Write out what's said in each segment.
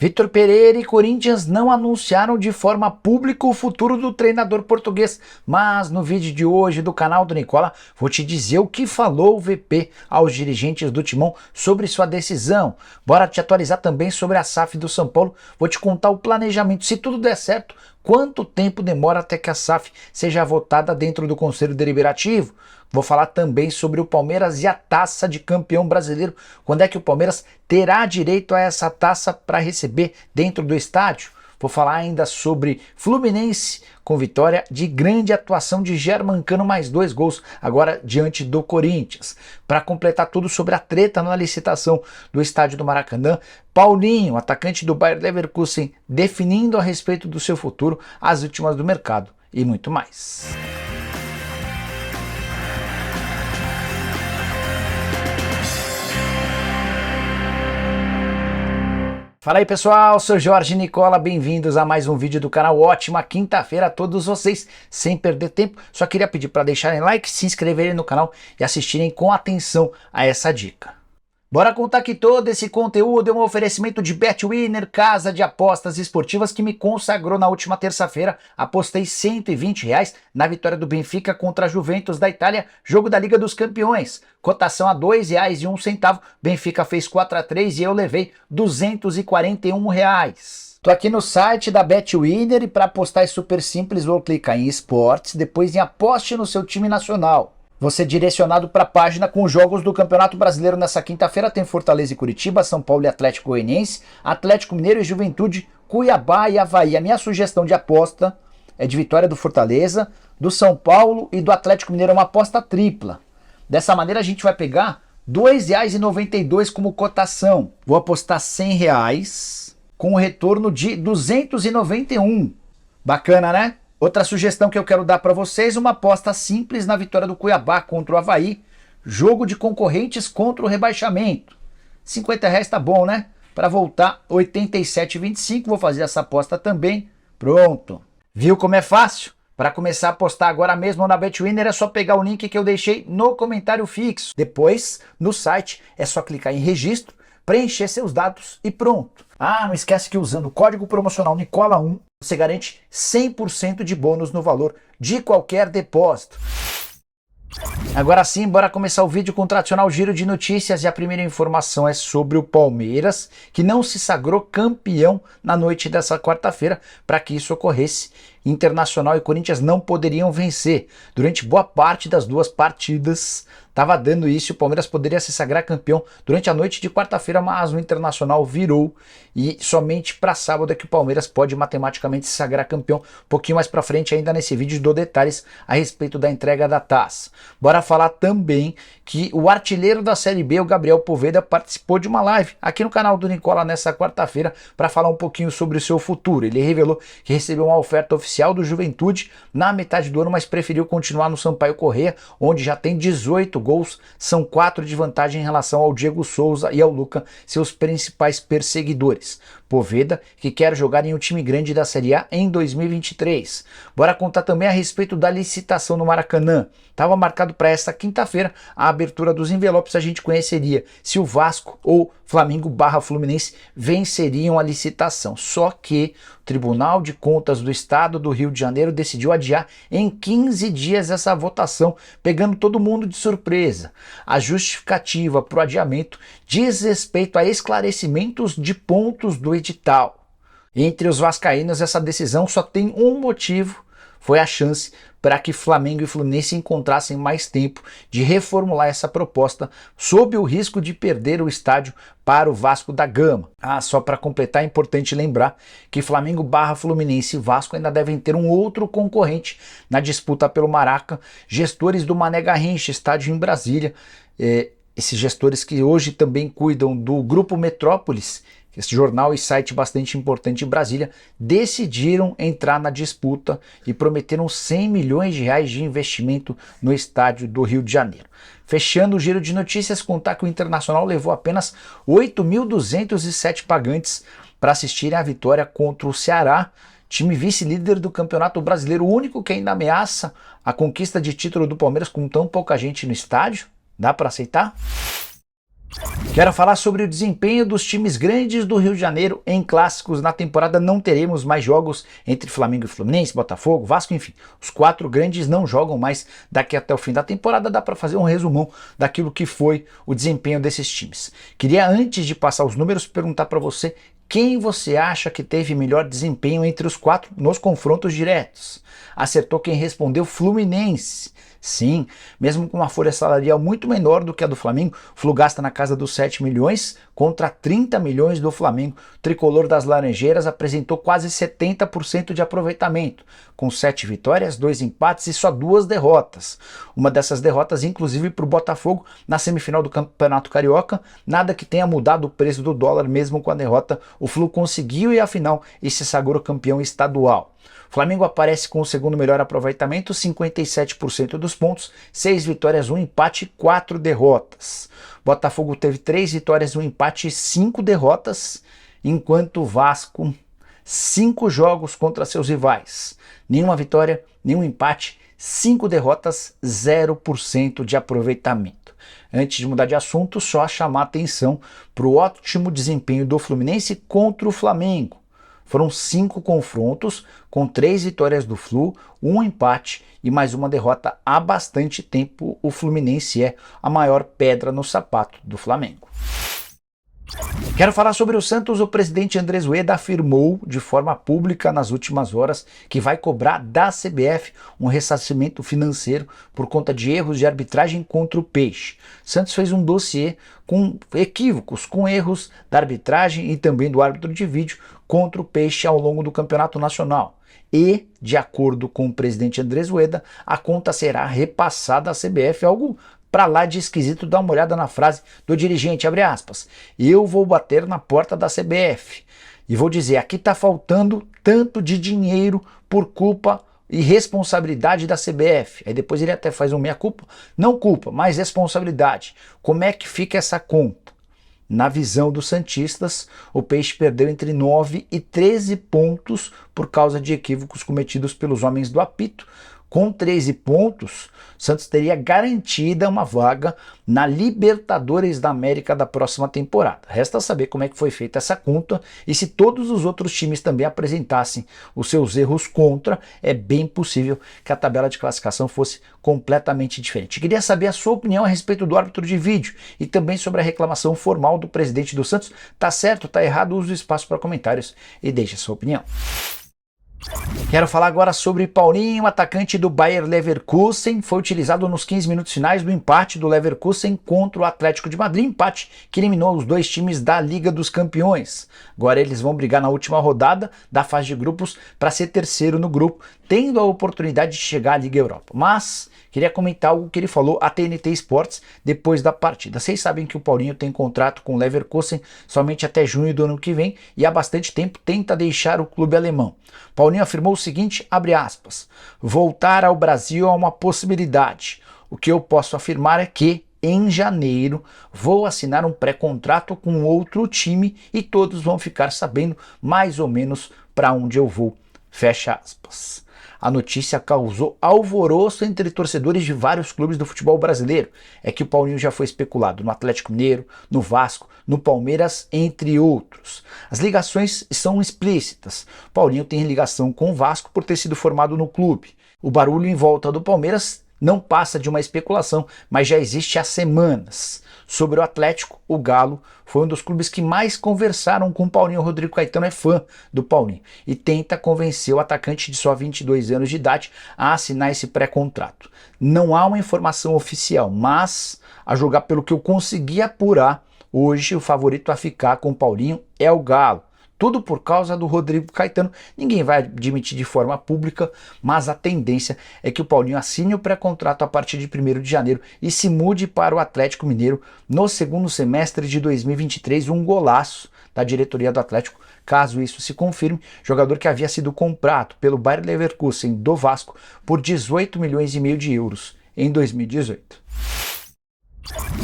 Vitor Pereira e Corinthians não anunciaram de forma pública o futuro do treinador português, mas no vídeo de hoje do canal do Nicola vou te dizer o que falou o VP aos dirigentes do Timão sobre sua decisão. Bora te atualizar também sobre a SAF do São Paulo, vou te contar o planejamento, se tudo der certo, quanto tempo demora até que a SAF seja votada dentro do Conselho Deliberativo. Vou falar também sobre o Palmeiras e a taça de campeão brasileiro. Quando é que o Palmeiras terá direito a essa taça para receber dentro do estádio? Vou falar ainda sobre Fluminense com vitória de grande atuação de Germancano, mais 2 gols agora diante do Corinthians. Para completar tudo sobre a treta na licitação do estádio do Maracanã, Paulinho, atacante do Bayer Leverkusen, definindo a respeito do seu futuro, as últimas do mercado e muito mais. Fala aí pessoal, sou Jorge Nicola, bem-vindos a mais um vídeo do canal. Ótima quinta-feira a todos vocês. Sem perder tempo, só queria pedir para deixarem like, se inscreverem no canal e assistirem com atenção a essa dica. Bora contar que todo esse conteúdo é um oferecimento de BetWinner, casa de apostas esportivas que me consagrou na última terça-feira. Apostei R$120 na vitória do Benfica contra a Juventus da Itália, jogo da Liga dos Campeões. Cotação a R$2,01. Benfica fez 4-3 e eu levei R$241. Tô aqui no site da BetWinner e para apostar é super simples, vou clicar em esportes, depois em aposte no seu time nacional. Vou ser direcionado para a página com os jogos do Campeonato Brasileiro nessa quinta-feira. Tem Fortaleza e Curitiba, São Paulo e Atlético Goianiense, Atlético Mineiro e Juventude, Cuiabá e Avaí. A minha sugestão de aposta é de vitória do Fortaleza, do São Paulo e do Atlético Mineiro. É uma aposta tripla. Dessa maneira a gente vai pegar R$2,92 como cotação. Vou apostar R$100 com um retorno de 291. Bacana, né? Outra sugestão que eu quero dar para vocês, uma aposta simples na vitória do Cuiabá contra o Avaí, jogo de concorrentes contra o rebaixamento. R$50 tá bom, né? Para voltar, 87,25, vou fazer essa aposta também. Pronto. Viu como é fácil? Para começar a apostar agora mesmo na BetWinner é só pegar o link que eu deixei no comentário fixo. Depois, no site, é só clicar em registro, preencher seus dados e pronto. Ah, não esquece que usando o código promocional Nicola1, você garante 100% de bônus no valor de qualquer depósito. Agora sim, bora começar o vídeo com o tradicional giro de notícias e a primeira informação é sobre o Palmeiras, que não se sagrou campeão na noite dessa quarta-feira. Para que isso ocorresse, Internacional e Corinthians não poderiam vencer. Durante boa parte das duas partidas estava dando isso, o Palmeiras poderia se sagrar campeão durante a noite de quarta-feira, mas o Internacional virou e somente para sábado é que o Palmeiras pode matematicamente se sagrar campeão. Um pouquinho mais para frente ainda nesse vídeo dou detalhes a respeito da entrega da taça. Bora falar também que o artilheiro da Série B, o Gabriel Poveda, participou de uma live aqui no canal do Nicola nessa quarta-feira para falar um pouquinho sobre o seu futuro. Ele revelou que recebeu uma oferta oficial do Juventude na metade do ano, mas preferiu continuar no Sampaio Corrêa, onde já tem 18 gols, são 4 de vantagem em relação ao Diego Souza e ao Luca, seus principais perseguidores. Poveda, que quer jogar em um time grande da Série A em 2023. Bora contar também a respeito da licitação no Maracanã. Estava marcado para esta quinta-feira a abertura dos envelopes. A gente conheceria se o Vasco ou Flamengo/Fluminense venceriam a licitação. Só que o Tribunal de Contas do Estado do Rio de Janeiro decidiu adiar em 15 dias essa votação, pegando todo mundo de surpresa. A justificativa para o adiamento diz respeito a esclarecimentos de pontos do edital. Entre os vascaínos, essa decisão só tem um motivo: foi a chance para que Flamengo e Fluminense encontrassem mais tempo de reformular essa proposta, sob o risco de perder o estádio para o Vasco da Gama. Ah, só para completar, é importante lembrar que Flamengo/Fluminense e Vasco ainda devem ter um outro concorrente na disputa pelo Maraca, gestores do Mané Garrincha, estádio em Brasília. Esses gestores que hoje também cuidam do Grupo Metrópolis, esse jornal e site bastante importante em Brasília, decidiram entrar na disputa e prometeram R$100 milhões de investimento no estádio do Rio de Janeiro. Fechando o giro de notícias, contar que o Internacional levou apenas 8.207 pagantes para assistirem à vitória contra o Ceará, time vice-líder do Campeonato Brasileiro, o único que ainda ameaça a conquista de título do Palmeiras com tão pouca gente no estádio. Dá para aceitar? Quero falar sobre o desempenho dos times grandes do Rio de Janeiro em clássicos. Na temporada não teremos mais jogos entre Flamengo e Fluminense, Botafogo, Vasco, enfim. Os 4 grandes não jogam mais daqui até o fim da temporada. Dá para fazer um resumão daquilo que foi o desempenho desses times. Queria, antes de passar os números, perguntar para você quem você acha que teve melhor desempenho entre os 4 nos confrontos diretos. Acertou quem respondeu: Fluminense. Sim, mesmo com uma folha salarial muito menor do que a do Flamengo, o Flu gasta na casa dos 7 milhões contra 30 milhões do Flamengo. O tricolor das Laranjeiras apresentou quase 70% de aproveitamento, com 7 vitórias, 2 empates e só 2 derrotas. Uma dessas derrotas, inclusive, para o Botafogo na semifinal do Campeonato Carioca. Nada que tenha mudado o preço do dólar, mesmo com a derrota. O Flu conseguiu ir à final e se sagrou campeão estadual. O Flamengo aparece com o segundo melhor aproveitamento, 57% dos pontos, 6 vitórias, 1 empate e 4 derrotas. Botafogo teve 3 vitórias, 1 empate e 5 derrotas, enquanto o Vasco, 5 jogos contra seus rivais. Nenhuma vitória, nenhum empate, 5 derrotas, 0% de aproveitamento. Antes de mudar de assunto, só chamar atenção para o ótimo desempenho do Fluminense contra o Flamengo. Foram 5 confrontos, com 3 vitórias do Flu, 1 empate e mais uma derrota. Há bastante tempo o Fluminense é a maior pedra no sapato do Flamengo. Quero falar sobre o Santos. O presidente Andrés Ueda afirmou de forma pública nas últimas horas que vai cobrar da CBF um ressarcimento financeiro por conta de erros de arbitragem contra o Peixe. Santos fez um dossiê com equívocos, com erros da arbitragem e também do árbitro de vídeo contra o Peixe ao longo do Campeonato Nacional. E, de acordo com o presidente Andrés Ueda, a conta será repassada à CBF, algo para lá de esquisito. Dá uma olhada na frase do dirigente, abre aspas: eu vou bater na porta da CBF e vou dizer, aqui está faltando tanto de dinheiro por culpa e responsabilidade da CBF. Aí depois ele até faz um meia-culpa, não culpa, mas responsabilidade. Como é que fica essa conta? Na visão dos santistas, o Peixe perdeu entre 9 e 13 pontos por causa de equívocos cometidos pelos homens do apito. Com 13 pontos, Santos teria garantida uma vaga na Libertadores da América da próxima temporada. Resta saber como é que foi feita essa conta e se todos os outros times também apresentassem os seus erros contra, é bem possível que a tabela de classificação fosse completamente diferente. Queria saber a sua opinião a respeito do árbitro de vídeo e também sobre a reclamação formal do presidente do Santos. Tá certo, tá errado? Use o espaço para comentários e deixe a sua opinião. Quero falar agora sobre Paulinho, atacante do Bayer Leverkusen. Foi utilizado nos 15 minutos finais do empate do Leverkusen contra o Atlético de Madrid, empate que eliminou os 2 times da Liga dos Campeões. Agora eles vão brigar na última rodada da fase de grupos para ser terceiro no grupo, tendo a oportunidade de chegar à Liga Europa. Mas queria comentar algo que ele falou à TNT Sports depois da partida. Vocês sabem que o Paulinho tem contrato com o Leverkusen somente até junho do ano que vem e há bastante tempo tenta deixar o clube alemão. Paulinho afirmou o seguinte, abre aspas: voltar ao Brasil é uma possibilidade. O que eu posso afirmar é que, em janeiro, vou assinar um pré-contrato com outro time e todos vão ficar sabendo mais ou menos para onde eu vou. Fecha aspas. A notícia causou alvoroço entre torcedores de vários clubes do futebol brasileiro. É que o Paulinho já foi especulado no Atlético Mineiro, no Vasco, no Palmeiras, entre outros. As ligações são explícitas. Paulinho tem ligação com o Vasco por ter sido formado no clube. O barulho em volta do Palmeiras não passa de uma especulação, mas já existe há semanas. Sobre o Atlético, o Galo foi um dos clubes que mais conversaram com o Paulinho. O Rodrigo Caetano é fã do Paulinho e tenta convencer o atacante de só 22 anos de idade a assinar esse pré-contrato. Não há uma informação oficial, mas, a julgar pelo que eu consegui apurar, hoje o favorito a ficar com o Paulinho é o Galo. Tudo por causa do Rodrigo Caetano. Ninguém vai admitir de forma pública, mas a tendência é que o Paulinho assine o pré-contrato a partir de 1º de janeiro e se mude para o Atlético Mineiro no segundo semestre de 2023. Um golaço da diretoria do Atlético, caso isso se confirme. Jogador que havia sido comprado pelo Bayer Leverkusen do Vasco por 18 milhões e meio de euros em 2018.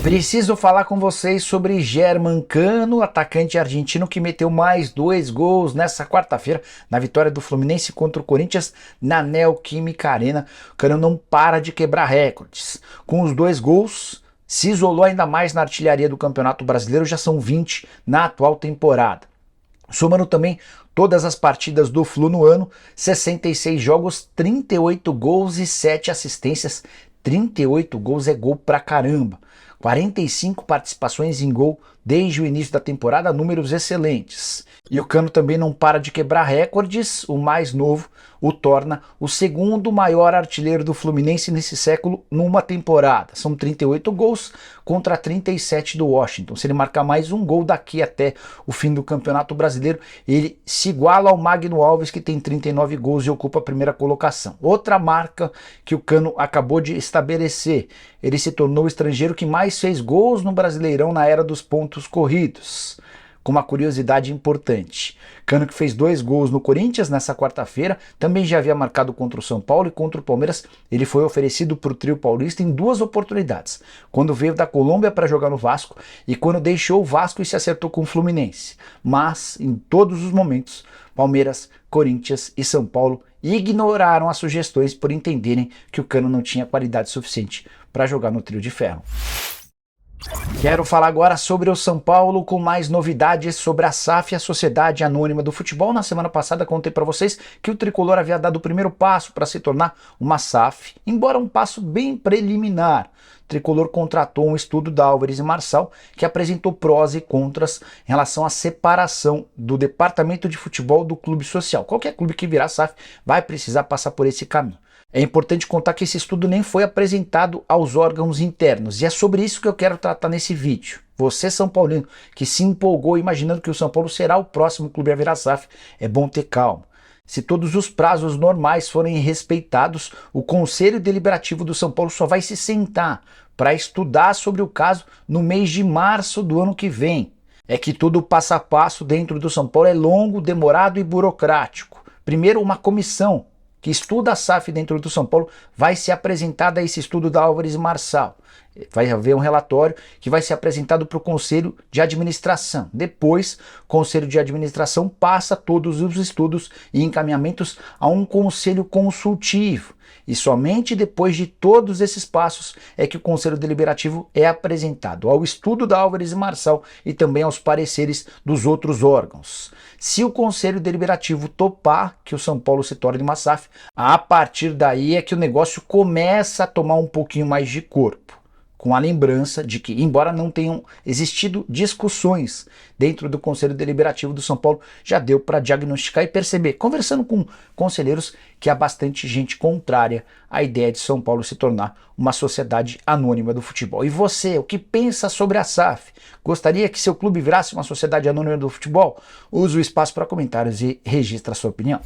Preciso falar com vocês sobre Germán Cano, atacante argentino que meteu mais 2 gols nessa quarta-feira na vitória do Fluminense contra o Corinthians na Neoquímica Arena. O Cano não para de quebrar recordes. Com os 2 gols, Se isolou ainda mais na artilharia do Campeonato Brasileiro, já são 20 na atual temporada. Somando também todas as partidas do Flu no ano, 66 jogos, 38 gols e 7 assistências. 38 gols é gol pra caramba. 45 participações em gol desde o início da temporada, números excelentes. E o Cano também não para de quebrar recordes, o mais novo o torna o segundo maior artilheiro do Fluminense nesse século numa temporada. São 38 gols contra 37 do Washington. Se ele marcar mais um gol daqui até o fim do Campeonato Brasileiro, ele se iguala ao Magno Alves, que tem 39 gols e ocupa a primeira colocação. Outra marca que o Cano acabou de estabelecer, ele se tornou o estrangeiro que mais fez gols no Brasileirão na era dos pontos corridos. Com uma curiosidade importante, Cano, que fez 2 gols no Corinthians nessa quarta-feira, também já havia marcado contra o São Paulo e contra o Palmeiras. Ele foi oferecido para o trio paulista em 2 oportunidades, quando veio da Colômbia para jogar no Vasco e quando deixou o Vasco e se acertou com o Fluminense. Mas, em todos os momentos, Palmeiras, Corinthians e São Paulo ignoraram as sugestões por entenderem que o Cano não tinha qualidade suficiente para jogar no trio de ferro. Quero falar agora sobre o São Paulo com mais novidades sobre a SAF, a Sociedade Anônima do Futebol. Na semana passada contei para vocês que o Tricolor havia dado o primeiro passo para se tornar uma SAF, embora um passo bem preliminar. O Tricolor contratou um estudo da Álvares e Marçal que apresentou prós e contras em relação à separação do departamento de futebol do clube social. Qualquer clube que virar SAF vai precisar passar por esse caminho. É importante contar que esse estudo nem foi apresentado aos órgãos internos, e é sobre isso que eu quero tratar nesse vídeo. Você, São Paulino, que se empolgou imaginando que o São Paulo será o próximo clube a virar SAF, é bom ter calma. Se todos os prazos normais forem respeitados, o Conselho Deliberativo do São Paulo só vai se sentar para estudar sobre o caso no mês de março do ano que vem. É que todo o passo a passo dentro do São Paulo é longo, demorado e burocrático. Primeiro, uma comissão que estuda a SAF dentro do São Paulo vai ser apresentada a esse estudo da Álvares e Marçal. Vai haver um relatório que vai ser apresentado para o Conselho de Administração. Depois, o Conselho de Administração passa todos os estudos e encaminhamentos a um Conselho Consultivo. E somente depois de todos esses passos é que o Conselho Deliberativo é apresentado ao estudo da Álvares e Marçal e também aos pareceres dos outros órgãos. Se o Conselho Deliberativo topar que o São Paulo se torne uma SAF, a partir daí é que o negócio começa a tomar um pouquinho mais de corpo. Com a lembrança de que, embora não tenham existido discussões dentro do Conselho Deliberativo do São Paulo, já deu para diagnosticar e perceber, conversando com conselheiros, que há bastante gente contrária à ideia de São Paulo se tornar uma sociedade anônima do futebol. E você, o que pensa sobre a SAF? Gostaria que seu clube virasse uma sociedade anônima do futebol? Use o espaço para comentários e registre a sua opinião.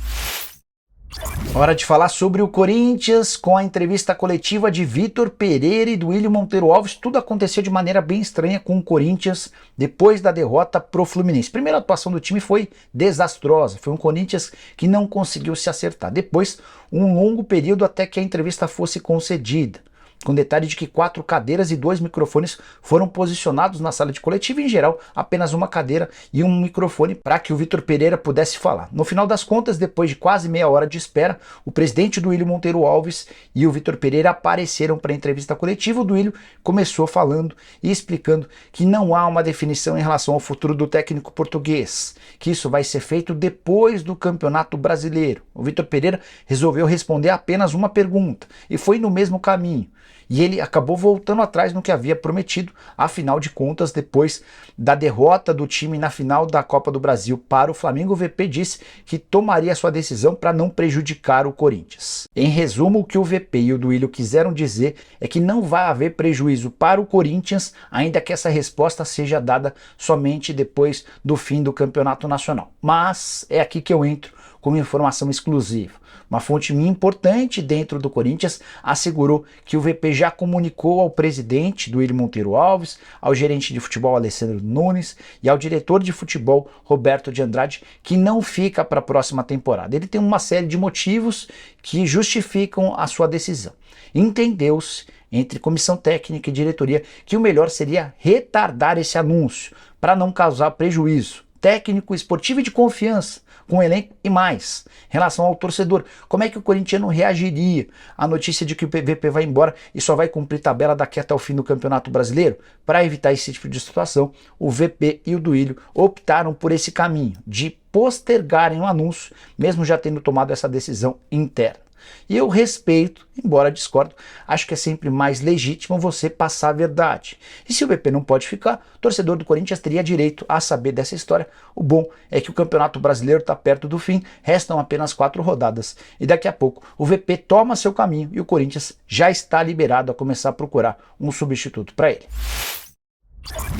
Hora de falar sobre o Corinthians, com a entrevista coletiva de Vitor Pereira e do William Monteiro Alves. Tudo aconteceu de maneira bem estranha com o Corinthians depois da derrota pro Fluminense. Primeira atuação do time foi desastrosa, foi um Corinthians que não conseguiu se acertar. Depois, um longo período até que a entrevista fosse concedida, com detalhe de que 4 cadeiras e 2 microfones foram posicionados na sala de coletiva, em geral apenas uma cadeira e um microfone para que o Vitor Pereira pudesse falar. No final das contas, depois de quase meia hora de espera, o presidente do William Monteiro Alves e o Vitor Pereira apareceram para a entrevista coletiva. O Duílio começou falando e explicando que não há uma definição em relação ao futuro do técnico português, que isso vai ser feito depois do Campeonato Brasileiro. O Vitor Pereira resolveu responder apenas uma pergunta e foi no mesmo caminho. E ele acabou voltando atrás no que havia prometido. Afinal de contas, depois da derrota do time na final da Copa do Brasil para o Flamengo, o VP disse que tomaria sua decisão para não prejudicar o Corinthians. Em resumo, o que o VP e o Duílio quiseram dizer é que não vai haver prejuízo para o Corinthians, ainda que essa resposta seja dada somente depois do fim do Campeonato Nacional. Mas é aqui que eu entro com uma informação exclusiva. Uma fonte minha importante dentro do Corinthians assegurou que o VP já comunicou ao presidente do William Monteiro Alves, ao gerente de futebol Alessandro Nunes e ao diretor de futebol Roberto de Andrade que não fica para a próxima temporada. Ele tem uma série de motivos que justificam a sua decisão. Entendeu-se entre comissão técnica e diretoria que o melhor seria retardar esse anúncio para não causar prejuízo, técnico, esportivo e de confiança, com o elenco e mais. Em relação ao torcedor, como é que o corintiano reagiria à notícia de que o VP vai embora e só vai cumprir tabela daqui até o fim do Campeonato Brasileiro? Para evitar esse tipo de situação, o VP e o Duílio optaram por esse caminho de postergarem o anúncio, mesmo já tendo tomado essa decisão interna. E eu respeito, embora discordo, acho que é sempre mais legítimo você passar a verdade. E se o VP não pode ficar, o torcedor do Corinthians teria direito a saber dessa história. O bom é que o Campeonato Brasileiro está perto do fim, restam apenas 4 rodadas. E daqui a pouco o VP toma seu caminho e o Corinthians já está liberado a começar a procurar um substituto para ele.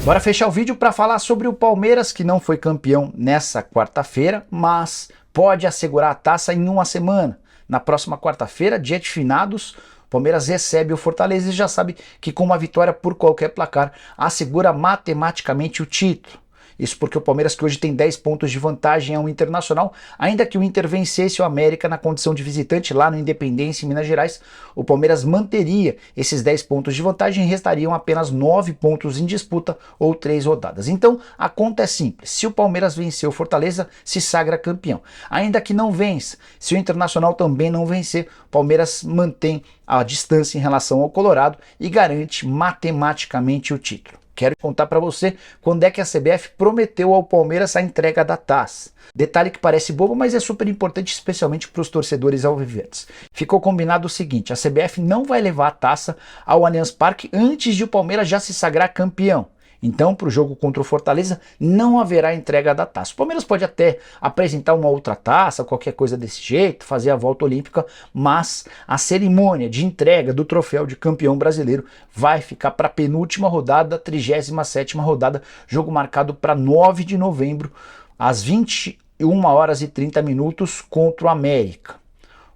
Bora fechar o vídeo para falar sobre o Palmeiras, que não foi campeão nessa quarta-feira, mas pode assegurar a taça em uma semana. Na próxima quarta-feira, dia de finados, o Palmeiras recebe o Fortaleza e já sabe que com uma vitória por qualquer placar, assegura matematicamente o título. Isso porque o Palmeiras, que hoje tem 10 pontos de vantagem ao Internacional, ainda que o Inter vencesse o América na condição de visitante lá no Independência em Minas Gerais, o Palmeiras manteria esses 10 pontos de vantagem e restariam apenas 9 pontos em disputa ou 3 rodadas. Então a conta é simples: se o Palmeiras vencer o Fortaleza, se sagra campeão. Ainda que não vença, se o Internacional também não vencer, o Palmeiras mantém a distância em relação ao Colorado e garante matematicamente o título. Quero contar para você quando é que a CBF prometeu ao Palmeiras a entrega da taça. Detalhe que parece bobo, mas é super importante, especialmente para os torcedores alviverdes. Ficou combinado o seguinte: a CBF não vai levar a taça ao Allianz Parque antes de o Palmeiras já se sagrar campeão. Então, para o jogo contra o Fortaleza, não haverá entrega da taça. O Palmeiras pode até apresentar uma outra taça, qualquer coisa desse jeito, fazer a volta olímpica, mas a cerimônia de entrega do troféu de campeão brasileiro vai ficar para a penúltima rodada, 37ª rodada, jogo marcado para 9 de novembro, às 21h30 contra o América.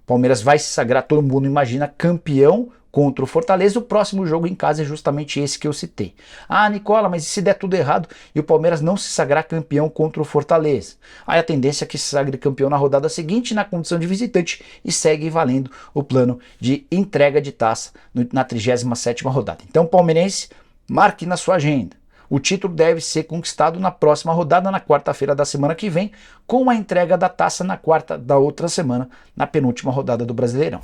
O Palmeiras vai se sagrar, todo mundo imagina, campeão contra o Fortaleza. O próximo jogo em casa é justamente esse que eu citei. Ah, Nicola, mas e se der tudo errado e o Palmeiras não se sagrar campeão contra o Fortaleza? Aí a tendência é que se sagre campeão na rodada seguinte, na condição de visitante, e segue valendo o plano de entrega de taça na 37ª rodada. Então, palmeirense, marque na sua agenda. O título deve ser conquistado na próxima rodada, na quarta-feira da semana que vem, com a entrega da taça na quarta da outra semana, na penúltima rodada do Brasileirão.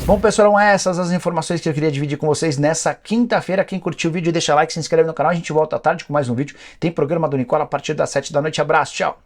Bom, pessoal, eram essas as informações que eu queria dividir com vocês nessa quinta-feira. Quem curtiu o vídeo, deixa like, se inscreve no canal. A gente volta à tarde com mais um vídeo. Tem programa do Nicola a partir das 7 da noite. Abraço, tchau!